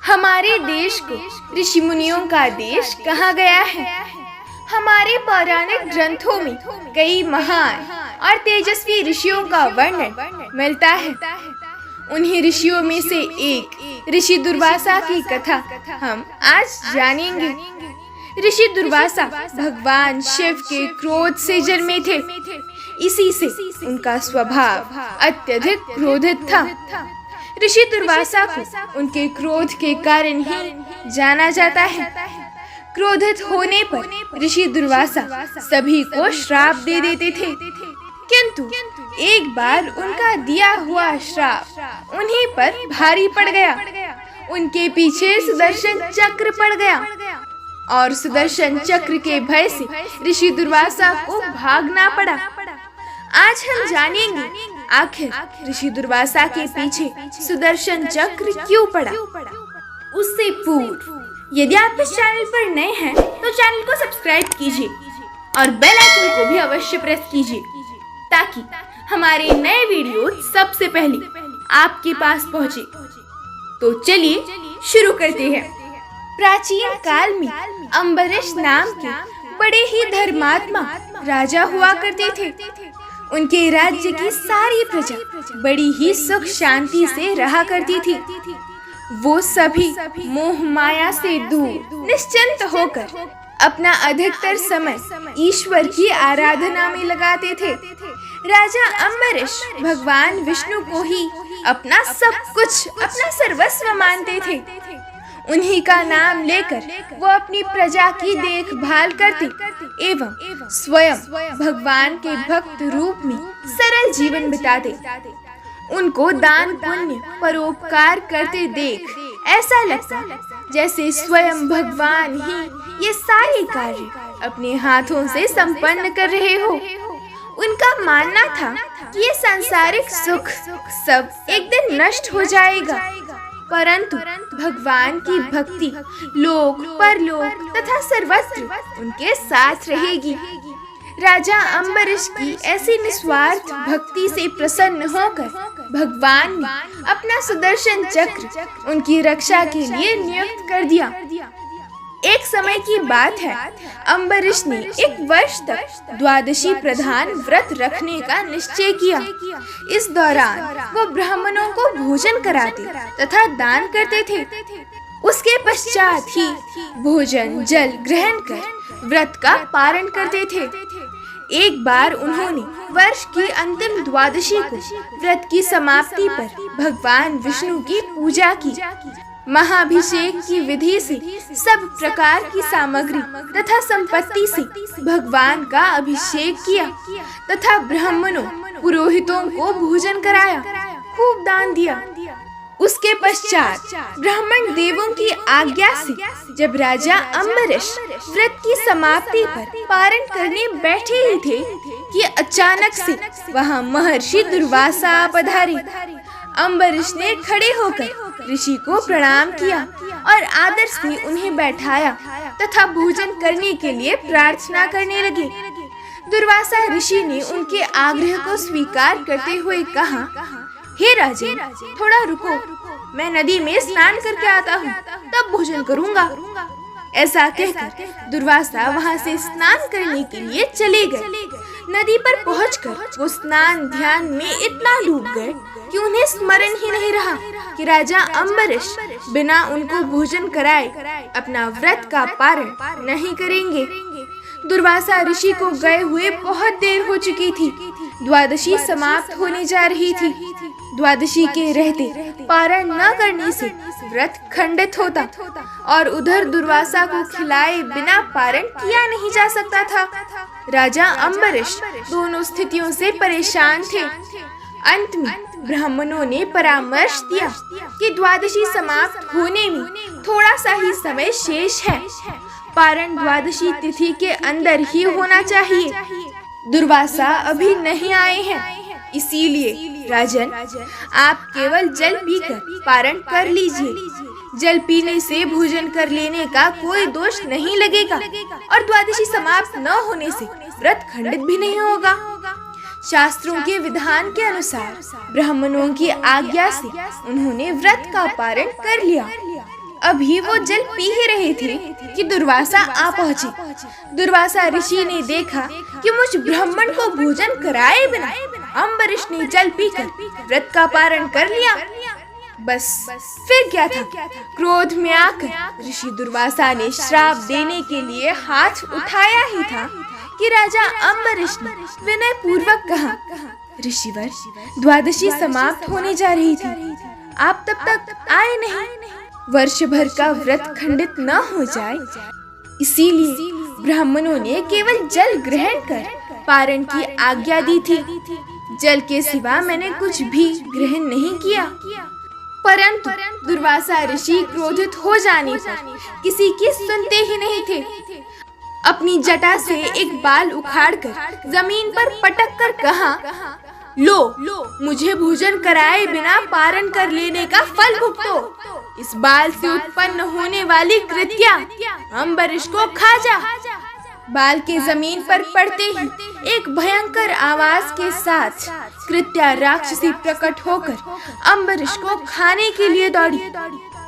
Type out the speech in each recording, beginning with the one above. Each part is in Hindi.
हमारे देश को ऋषि मुनियों का देश कहा गया है। हमारे पौराणिक ग्रंथों में कई महान और तेजस्वी ऋषियों का वर्णन मिलता है। उन्हीं ऋषियों में से एक ऋषि दुर्वासा की कथा हम आज जानेंगे। ऋषि दुर्वासा भगवान शिव के क्रोध से जन्मे थे। इसी से उनका स्वभाव अत्यधिक क्रोधित था। ऋषि दुर्वासा को उनके क्रोध के कारण ही जाना जाता है। क्रोधित होने पर ऋषि दुर्वासा सभी को श्राप दे देते थे, किंतु एक बार उनका दिया हुआ श्राप उन्हीं पर भारी पड़ गया। उनके पीछे सुदर्शन चक्र पड़ गया और सुदर्शन चक्र के भय से ऋषि दुर्वासा को भागना पड़ा। आज हम जानेंगे आखिर ऋषि दुर्वासा के पीछे सुदर्शन चक्र क्यों पड़ा। उससे पूर्व यदि आप इस चैनल पर नए हैं तो चैनल को सब्सक्राइब कीजिए और बेल आइकन को भी अवश्य प्रेस कीजिए ताकि हमारे नए वीडियो सबसे पहले आपके पास पहुंचे। तो चलिए शुरू करते हैं। प्राचीन काल में अम्बरीश नाम के बड़े ही धर्मात्मा राजा हुआ करते थे। उनके राज्य की सारी प्रजा बड़ी ही सुख शांति से रहा करती थी। वो सभी मोह माया से दूर निश्चिंत होकर अपना अधिकतर समय ईश्वर की आराधना में लगाते थे। राजा अम्बरीश भगवान विष्णु को ही अपना सब कुछ, अपना सर्वस्व मानते थे। उन्हीं का नाम लेकर वो अपनी प्रजा की देखभाल करते एवं स्वयं भगवान के भक्त रूप में सरल जीवन बिताते। उनको दान पुण्य परोपकार करते देख ऐसा लगता जैसे स्वयं भगवान ही ये सारे कार्य अपने हाथों से संपन्न कर रहे हो। उनका मानना था कि ये सांसारिक सुख सब एक दिन नष्ट हो जाएगा, परंतु भगवान की भक्ति लोक परलोक तथा सर्वत्र उनके साथ रहेगी। राजा अम्बरीश की ऐसी निस्वार्थ भक्ति से प्रसन्न होकर भगवान ने अपना सुदर्शन चक्र उनकी रक्षा के लिए नियुक्त कर दिया। एक समय की बात है, अम्बरीश ने एक वर्ष तक द्वादशी प्रधान व्रत रखने का निश्चय किया। इस दौरान वो ब्राह्मणों को भोजन कराते तथा दान करते थे। उसके पश्चात ही भोजन जल ग्रहण कर व्रत का पारण करते थे। एक बार उन्होंने वर्ष की अंतिम द्वादशी को व्रत की समाप्ति पर भगवान विष्णु की पूजा की। महाभिषेक की विधि से सब प्रकार की सामग्री तथा संपत्ति से भगवान का अभिषेक किया तथा ब्राह्मणों पुरोहितों को भोजन कराया, खूब दान दिया। उसके पश्चात ब्राह्मण देवों की आज्ञा से जब राजा अम्बरीश व्रत की समाप्ति पर पारण करने बैठे ही थे कि अचानक से वहां महर्षि दुर्वासा पधारे। अम्बरीश ने खड़े होकर ऋषि को प्रणाम किया और आदर से उन्हें बैठाया तथा भोजन करने के लिए प्रार्थना करने लगे। दुर्वासा ऋषि ने उनके आग्रह को स्वीकार करते हुए कहा, हे राजन, थोड़ा रुको, मैं नदी में स्नान करके आता हूँ, तब भोजन करूँगा। ऐसा कहकर दुर्वासा वहाँ से स्नान करने के लिए चले गए। नदी पर पहुंचकर वो स्नान ध्यान में इतना डूब गए कि उन्हें स्मरण ही नहीं रहा कि राजा अम्बरीश बिना उनको भोजन कराए अपना व्रत का पारण नहीं करेंगे। दुर्वासा ऋषि को गए हुए बहुत देर हो चुकी थी। द्वादशी समाप्त होने जा रही थी। द्वादशी के रहते पारण न करने से व्रत खंडित होता और उधर दुर्वासा को खिलाए बिना पारण किया नहीं जा सकता था। राजा अम्बरीश दोनों स्थितियों से परेशान थे। अंत में ब्राह्मणों ने परामर्श दिया कि द्वादशी समाप्त होने में थोड़ा सा ही समय शेष है, पारण द्वादशी तिथि के अंदर ही होना चाहिए। दुर्वासा अभी नहीं आए हैं, इसीलिए राजन आप केवल जल पीकर पारण कर लीजिए। जल पीने से भोजन कर लेने का कोई दोष नहीं लगेगा और द्वादशी समाप्त न होने से व्रत खंडित भी नहीं होगा। शास्त्रों के विधान के अनुसार ब्राह्मणों की आज्ञा से उन्होंने व्रत का पारण कर लिया। अभी वो जल पी ही रहे थे कि दुर्वासा आ पहुँचे। दुर्वासा ऋषि ने देखा कि मुझ ब्राह्मण को भोजन कराए बिना अम्बरीश ने जल पीकर व्रत का पारण कर लिया। बस फिर क्या था, क्रोध में आकर ऋषि दुर्वासा ने श्राप देने के लिए हाथ उठाया ही था कि राजा अम्बरीश ने विनय पूर्वक कहा, ऋषिवर, द्वादशी समाप्त होने जा रही थी, आप तब तक आए नहीं। वर्ष भर का व्रत खंडित न हो जाए, इसीलिए ब्राह्मणों ने केवल जल ग्रहण कर पारण की आज्ञा दी थी। जल के सिवा मैंने कुछ भी ग्रहण नहीं किया। परंतु दुर्वासा ऋषि क्रोधित हो जाने पर किसी की सुनते ही नहीं थे। अपनी जटा से एक बाल उखाड़कर जमीन पर पटक कर कहा, लो, मुझे भोजन कराए बिना पारण कर लेने का फल भुगतो। इस बाल से उत्पन्न होने वाली कृत्या अम्बरीश को खा जा। बाल के जमीन पर पड़ते ही एक भयंकर आवाज के साथ कृत्या राक्षसी प्रकट होकर अम्बरीश को खाने के लिए दौड़ी।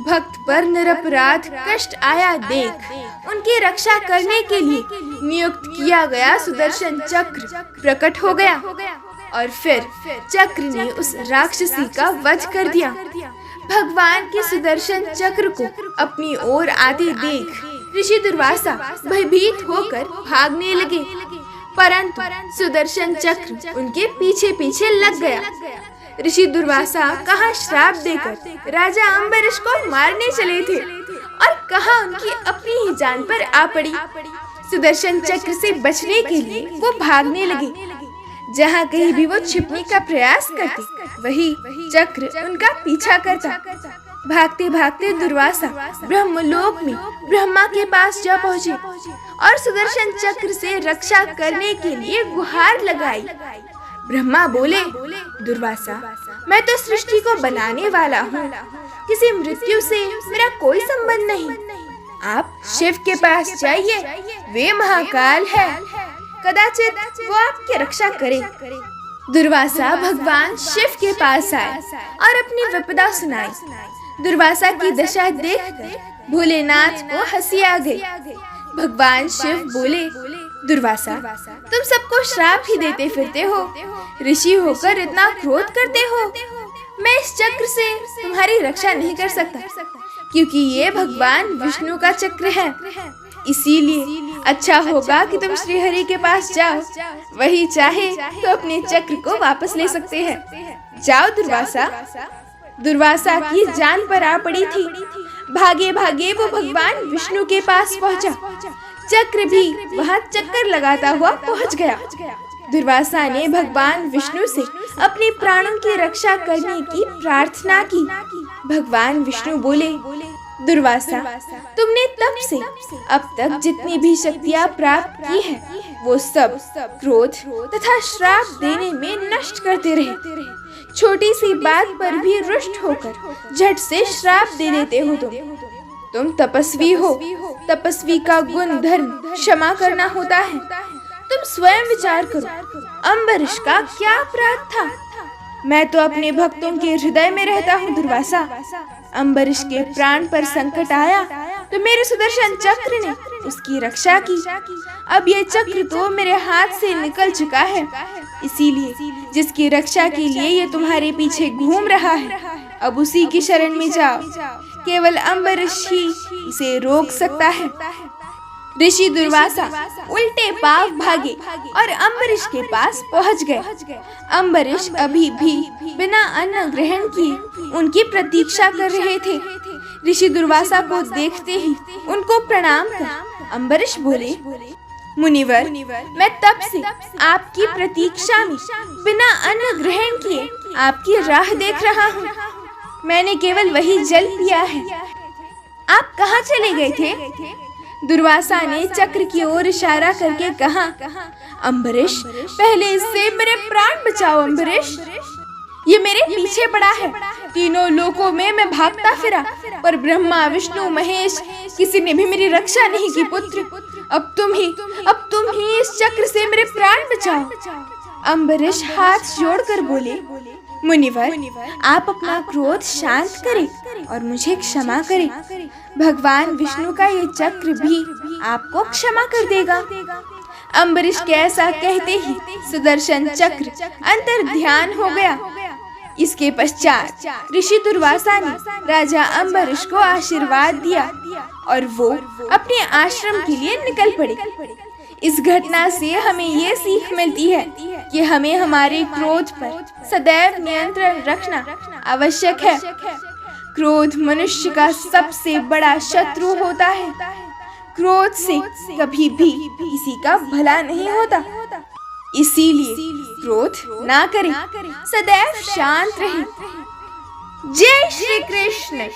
भक्त पर निरपराध कष्ट आया देख उनकी रक्षा करने के लिए नियुक्त किया गया सुदर्शन चक्र प्रकट हो गया और फिर चक्र ने उस राक्षसी का वध कर दिया। भगवान के सुदर्शन चक्र को अपनी ओर आते देख ऋषि दुर्वासा भयभीत होकर भागने लगे, परंतु सुदर्शन चक्र उनके पीछे पीछे लग गया। ऋषि दुर्वासा कहाँ श्राप देकर राजा अम्बरीश को मारने चले थे और कहाँ उनकी अपनी ही जान पर आ पड़ी। सुदर्शन चक्र से बचने के लिए वो भागने लगे। जहाँ कहीं भी वो छिपने का प्रयास करते, वही चक्र उनका पीछा करता। भागते भागते दुर्वासा ब्रह्मलोक में ब्रह्मा के पास जा पहुँचे और सुदर्शन चक्र से रक्षा करने के लिए गुहार लगाई। ब्रह्मा बोले, दुर्वासा, मैं तो सृष्टि को बनाने वाला हूँ, किसी मृत्यु से मेरा कोई संबंध नहीं। आप शिव के पास जाइए, वे महाकाल है, कदाचित वो आपकी रक्षा करे। दुर्वासा भगवान शिव के पास आए और अपनी विपदा सुनाई। दुर्वासा की दशा देखकर भोलेनाथ को हंसी आ गई। भगवान शिव बोले, दुर्वासा, तुम सबको श्राप ही देते फिरते हो, ऋषि होकर इतना क्रोध करते हो। मैं इस चक्र से तुम्हारी रक्षा नहीं कर सकता, क्योंकि ये भगवान विष्णु का चक्र है। इसीलिए अच्छा होगा कि तुम श्रीहरि के पास जाओ, वही चाहे तो अपने चक्र को वापस ले सकते हैं। जाओ दुर्वासा। दुर्वासा की जान पर आ पड़ी थी। भागे भागे वो भगवान विष्णु के पास पहुंचा। चक्र भी वहां चक्कर लगाता हुआ पहुंच गया। दुर्वासा ने भगवान विष्णु से अपने प्राणों की रक्षा करने की प्रार्थना की। भगवान विष्णु बोले, दुर्वासा, तुमने तब से अब तक जितनी भी शक्तियाँ प्राप्त की है, वो सब क्रोध तथा श्राप देने में नष्ट करते रहे। छोटी सी बात पर भी रुष्ट होकर झट से श्राप दे देते हो। तुम तपस्वी हो। तपस्वी का गुण धर्म क्षमा करना होता है। तुम स्वयं विचार करो, अम्बरीश का क्या अपराध था? मैं तो अपने भक्तों के हृदय में रहता हूँ दुर्वासा। अम्बरीश के प्राण पर संकट आया तो मेरे सुदर्शन चक्र ने उसकी रक्षा की। अब ये चक्र तो मेरे हाथ से निकल चुका है, इसीलिए जिसकी रक्षा के लिए ये तुम्हारे पीछे घूम रहा है, अब उसी की शरण में जाओ। केवल अम्बरीश ही इसे रोक सकता है। ऋषि दुर्वासा उल्टे पांव भागे और अम्बरीश के पास पहुंच गए। अम्बरीश अभी भी बिना अन्न ग्रहण किए उनकी प्रतीक्षा कर रहे थे। ऋषि दुर्वासा को देखते ही उनको प्रणाम कर अम्बरीश बोले, मुनिवर, मैं तब से आपकी प्रतीक्षा में बिना अन्न ग्रहण किए आपकी राह देख रहा हूँ। मैंने केवल वही जल पिया है। आप कहाँ चले गए थे? दुर्वासा ने चक्र की ओर इशारा करके कहा, अम्बरीश, पहले इससे मेरे प्राण बचाओ। अम्बरीश, ये मेरे पीछे पड़ा है। तीनों लोकों में मैं भागता फिरा, पर ब्रह्मा, विष्णु, महेश किसी ने भी मेरी रक्षा नहीं की। पुत्र, अब तुम ही इस चक्र से मेरे प्राण बचाओ। अम्बरीश हाथ जोड़कर बोले, मुनिवर, आप अपना क्रोध शांत करें और मुझे क्षमा करें। भगवान विष्णु का ये चक्र भी आपको क्षमा कर देगा। अम्बरीश के ऐसा कहते ही सुदर्शन चक्र अंतर ध्यान हो गया। इसके पश्चात ऋषि दुर्वासा ने राजा अम्बरीश को आशीर्वाद दिया और वो अपने आश्रम के लिए निकल पड़े। इस घटना से हमें ये सीख मिलती है कि हमें हमारे क्रोध पर सदैव नियंत्रण रखना आवश्यक है। क्रोध मनुष्य का सबसे बड़ा शत्रु होता है। क्रोध से कभी भी किसी का भला नहीं होता। इसीलिए क्रोध ना करें, सदैव शांत रहें। जय श्री कृष्ण।